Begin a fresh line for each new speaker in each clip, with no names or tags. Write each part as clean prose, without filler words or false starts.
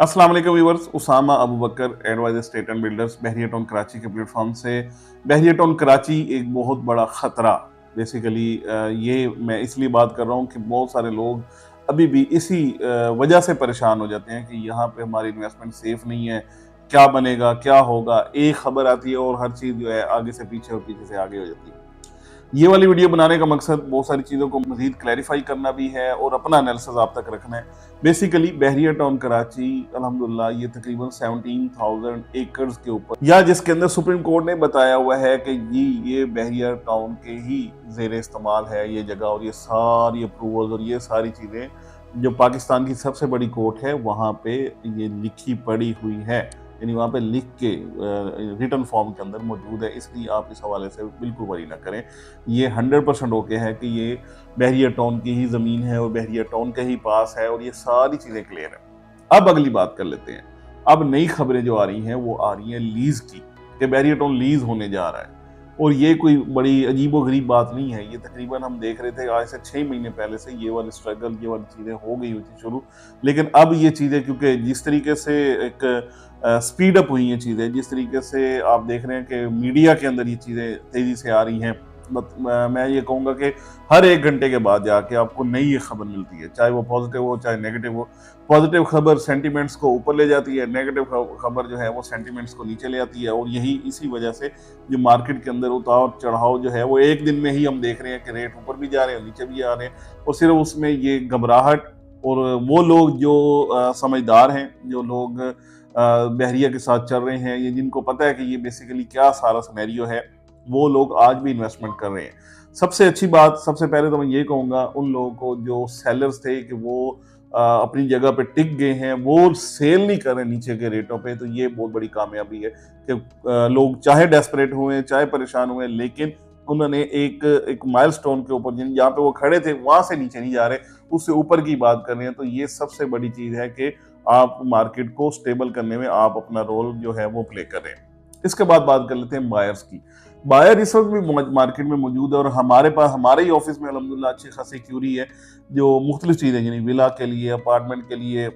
अस्सलाम वालेकुम viewers, Usama Abu Bakar advisor state and builders Bahria Town Karachi के प्लेटफॉर्म से। बहरिया टाउन कराची एक बहुत बड़ा ख़तरा बेसिकली ये मैं इसलिए बात कर रहा हूँ कि बहुत सारे लोग अभी भी इसी वजह से परेशान हो जाते हैं कि यहाँ पे हमारी इन्वेस्टमेंट सेफ नहीं है। क्या बनेगा, क्या होगा, एक खबर आती है और हर चीज़ जो है आगे से पीछे और पीछे से आगे हो जाती है। ये वाली वीडियो बनाने का मकसद बहुत सारी चीज़ों को मज़ीद क्लैरिफाई करना भी है और अपना एनालिसिस आप तक रखना है। बेसिकली बहरिया टाउन कराची अल्हम्दुलिल्लाह ये तकरीबन 17,000 एकड़ के ऊपर, या जिसके अंदर सुप्रीम कोर्ट ने बताया हुआ है कि ये बहरिया टाउन के ही ज़ेर इस्तेमाल है ये जगह, और ये सारी अप्रूवल और ये सारी चीज़ें जो पाकिस्तान की सबसे बड़ी कोर्ट है वहाँ पे ये लिखी पड़ी हुई है, यानी वहाँ पे लिख के रिटन फॉर्म के अंदर मौजूद है। इसलिए आप इस हवाले से बिल्कुल वरी ना करें। ये 100% ओके है कि ये बहरिया टाउन की ही ज़मीन है और बहरिया टाउन के ही पास है और ये सारी चीज़ें क्लियर है। अब अगली बात कर लेते हैं। अब नई खबरें जो आ रही हैं वो आ रही हैं लीज़ की, कि बहरिया टाउन लीज़ होने जा रहा है। और ये कोई बड़ी अजीबो-गरीब बात नहीं है। ये तकरीबन हम देख रहे थे आज से 6 महीने पहले से ये वाली स्ट्रगल, ये वाली चीज़ें हो गई हुई थी शुरू। लेकिन अब ये चीज़ें क्योंकि जिस तरीके से एक स्पीड अप हुई हैं चीज़ें, जिस तरीके से आप देख रहे हैं कि मीडिया के अंदर ये चीज़ें तेज़ी से आ रही हैं, मैं ये कहूँगा कि हर 1 घंटे के बाद जाके आपको नई एक खबर मिलती है, चाहे वो पॉजिटिव हो, चाहे नेगेटिव हो। पॉजिटिव खबर सेंटिमेंट्स को ऊपर ले जाती है, नेगेटिव खबर जो है वो सेंटिमेंट्स को नीचे ले आती है, और यही इसी वजह से जो मार्केट के अंदर उतार-चढ़ाव जो है वो एक दिन में ही हम देख रहे हैं कि रेट ऊपर भी जा रहे हैं, नीचे भी आ रहे हैं। और सिर्फ उसमें ये घबराहट, और वो लोग जो समझदार हैं, जो लोग बहरिया के साथ चल रहे हैं, ये जिनको पता है कि ये बेसिकली क्या सारा सिनेरियो है, वो लोग आज भी इन्वेस्टमेंट कर रहे हैं। सबसे अच्छी बात, सबसे पहले तो मैं ये कहूँगा उन लोगों को जो सेलर्स थे कि वो अपनी जगह पे टिक गए हैं, वो सेल नहीं कर रहे नीचे के रेटों पे, तो ये बहुत बड़ी कामयाबी है कि लोग चाहे डेस्परेट हुए, चाहे परेशान हुए, लेकिन उन्होंने एक एक माइलस्टोन के ऊपर जहाँ पे वो खड़े थे वहाँ से नीचे नहीं जा रहे, उससे ऊपर की बात कर रहे हैं। तो ये सबसे बड़ी चीज़ है कि आप मार्केट को स्टेबल करने में आप अपना रोल जो है वो प्ले कर रहे हैं। इसके बाद बात कर लेते हैं बायर्स की। बायर इस वक्त भी मार्केट में मौजूद है और हमारे पास, हमारे ही ऑफिस में अल्हम्दुलिल्लाह अच्छी खासी क्यूरी है, जो मुख्तलिफ चीज़ें यानी विला के लिए, अपार्टमेंट के लिए,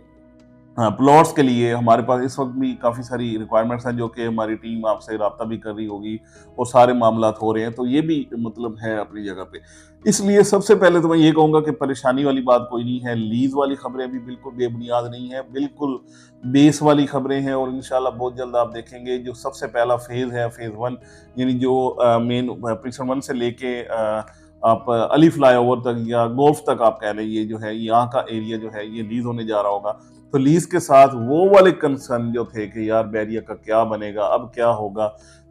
हाँ, प्लॉट्स के लिए हमारे पास इस वक्त भी काफ़ी सारी रिक्वायरमेंट्स हैं, जो कि हमारी टीम आपसे राब्ता भी कर रही होगी और सारे मामलात हो रहे हैं, तो ये भी मतलब है अपनी जगह पे। इसलिए सबसे पहले तो मैं ये कहूँगा कि परेशानी वाली बात कोई नहीं है, लीज़ वाली खबरें भी बिल्कुल बेबुनियाद नहीं है, बिल्कुल बेस वाली खबरें हैं, और इंशाल्लाह बहुत जल्द आप देखेंगे जो सबसे पहला फ़ेज़ है, फ़ेज़ 1, यानी जो मेन प्रिंसन 1 से लेके आप अली फ्लाईओवर तक या गोल्फ तक आप कह लें, ये जो है यहाँ का एरिया जो है ये लीज़ होने जा रहा होगा। तो लीज के साथ वो वाले कंसर्न जो थे कि यार बैरिया का क्या बनेगा, अब क्या होगा,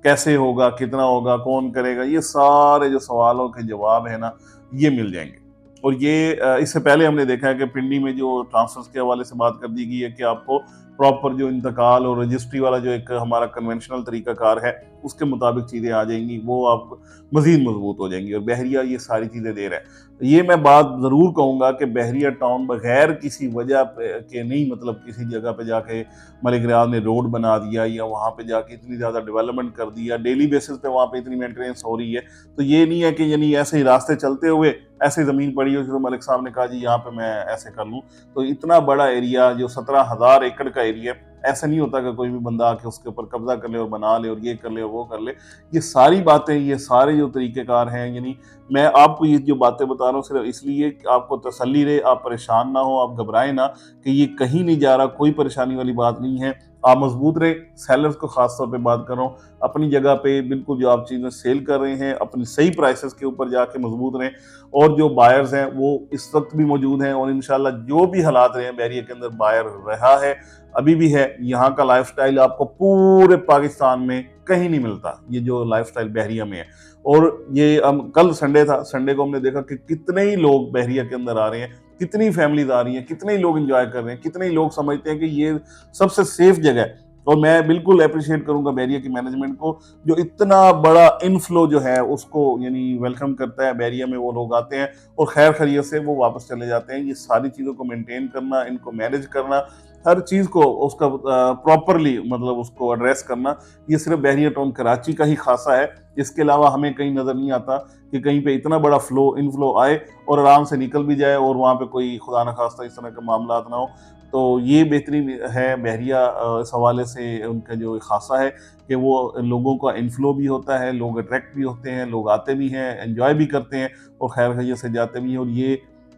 कैसे होगा, कितना होगा, कौन करेगा, ये सारे जो सवालों के जवाब है ना, ये मिल जाएंगे। और ये इससे पहले हमने देखा है कि पिंडी में जो ट्रांसफर्स के हवाले से बात कर दी गई है कि आपको प्रॉपर जो इंतकाल और रजिस्ट्री वाला जो एक हमारा कन्वेंशनल तरीकाकार है उसके मुताबिक चीज़ें आ जाएंगी, वो आप मजीद मजबूत हो जाएंगी, और बहरिया ये सारी चीज़ें दे रहा है। ये मैं बात ज़रूर कहूँगा कि बहरिया टाउन बगैर किसी वजह के नहीं, मतलब किसी जगह पे जाके मलिक रियाज ने रोड बना दिया या वहाँ पे जाके इतनी ज़्यादा डेवलपमेंट कर दिया, डेली बेसिस पे वहाँ पे इतनी मेंटेनेंस हो रही है, तो ये नहीं है कि यानी ऐसे ही रास्ते चलते हुए ऐसे ज़मीन पड़ी हो, जो मलिक साहब ने कहा जी यहाँ पे मैं ऐसे कर लूँ। तो इतना बड़ा एरिया जो 17,000 एकड़ का एरिया, ऐसा नहीं होता कि कोई भी बंदा आके उसके ऊपर कब्जा कर ले और बना ले और ये कर ले और वो कर ले। ये सारी बातें, ये सारे जो तरीक़ेकार हैं, यानी मैं आपको ये जो बातें बता रहा हूँ सिर्फ इसलिए कि आपको तसल्ली रहे, आप परेशान ना हो, आप घबराएं ना कि ये कहीं नहीं जा रहा, कोई परेशानी वाली बात नहीं है। आप मजबूत रहे, सेलर्स को खास तौर पे बात कर रहा हूँ, अपनी जगह पे बिल्कुल जो आप चीज़ें सेल कर रहे हैं अपनी सही प्राइसेस के ऊपर जाके मजबूत रहें, और जो बायर्स हैं वो इस वक्त भी मौजूद हैं, और इंशाल्लाह जो भी हालात रहे हैं बहरिया के अंदर बायर रहा है, अभी भी है। यहाँ का लाइफस्टाइल आपको पूरे पाकिस्तान में कहीं नहीं मिलता, ये जो लाइफस्टाइल बहरिया में है। और ये हम कल संडे था, संडे को हमने देखा कि कितने ही लोग बहरिया के अंदर आ रहे हैं, कितनी फैमिलीज आ रही हैं, कितने ही लोग एंजॉय कर रहे हैं, कितने ही लोग समझते हैं कि ये सबसे सेफ जगह है। और मैं बिल्कुल अप्रिशिएट करूंगा बहरिया की मैनेजमेंट को, जो इतना बड़ा इनफ्लो जो है उसको यानी वेलकम करता है। बहरिया में वो लोग आते हैं और खैर खैरियत से वो वापस चले जाते हैं। ये सारी चीज़ों को मेंटेन करना, इनको मैनेज करना, हर चीज़ को उसका प्रॉपरली मतलब उसको एड्रेस करना, ये सिर्फ बहरिया टाउन कराची का ही खासा है। इसके अलावा हमें कहीं नज़र नहीं आता कि कहीं पे इतना बड़ा फ्लो इनफ्लो आए और आराम से निकल भी जाए और वहाँ पे कोई खुदा न खास्ता इस तरह का मामला ना हो। तो ये बेहतरीन है बहरिया इस हवाले से उनका जो खासा है कि वो लोगों का इन्फ्लो भी होता है, लोग अट्रैक्ट भी होते हैं, लोग आते भी हैं, एन्जॉय भी करते हैं और खैर खैरियत से जाते भी हैं और ये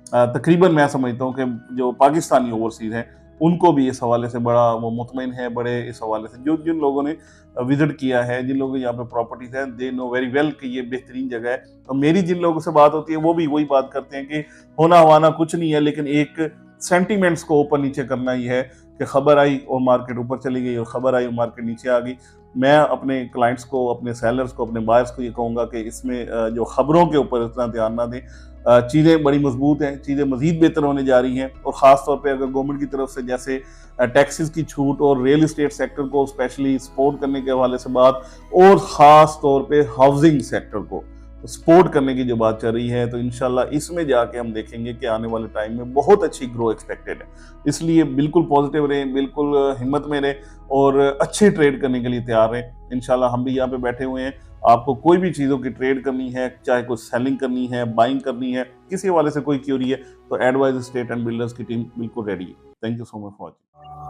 तकरीबन मैं समझता हूँ कि जो पाकिस्तानी ओवरसीज़ हैं, उनको भी इस हवाले से बड़ा वो मुतमईन है, बड़े इस हवाले से जो जिन लोगों ने विज़िट किया है, जिन लोगों की यहाँ पे प्रॉपर्टीज़ हैं, दे नो वेरी वेल कि ये बेहतरीन जगह है। तो मेरी जिन लोगों से बात होती है, वो भी वही बात करते हैं कि होना-हवाना कुछ नहीं है, लेकिन एक सेंटिमेंट्स को ऊपर-नीचे करना ही है कि खबर आई और मार्केट ऊपर चली गई और खबर आई और मार्केट नीचे आ गई। मैं अपने क्लाइंट्स को, अपने सेलर्स को, अपने बायर्स को ये कहूँगा कि इसमें जो खबरों के ऊपर इतना ध्यान ना दें। चीज़ें बड़ी मजबूत हैं, चीज़ें मज़ीद बेहतर होने जा रही हैं और ख़ास तौर पे अगर गवर्नमेंट की तरफ से जैसे टैक्सेस की छूट और रियल एस्टेट सेक्टर को स्पेशली सपोर्ट करने के हवाले से बात और ख़ास तौर पे हाउसिंग सेक्टर को सपोर्ट करने की जो बात चल रही है, तो इंशाल्लाह इसमें जाके हम देखेंगे कि आने वाले टाइम में बहुत अच्छी ग्रो एक्सपेक्टेड है। इसलिए बिल्कुल पॉजिटिव रहें, बिल्कुल हिम्मत में रहें और अच्छे ट्रेड करने के लिए तैयार रहें। इंशाल्लाह हम भी यहाँ पे बैठे हुए हैं। आपको कोई भी चीज़ों की ट्रेड करनी है, चाहे कोई सेलिंग करनी है, बाइंग करनी है, किसी हवाले से कोई क्यूरी है, तो एडवाइस एस्टेट एंड बिल्डर्स की टीम बिल्कुल रेडी है। Thank you so much for watching.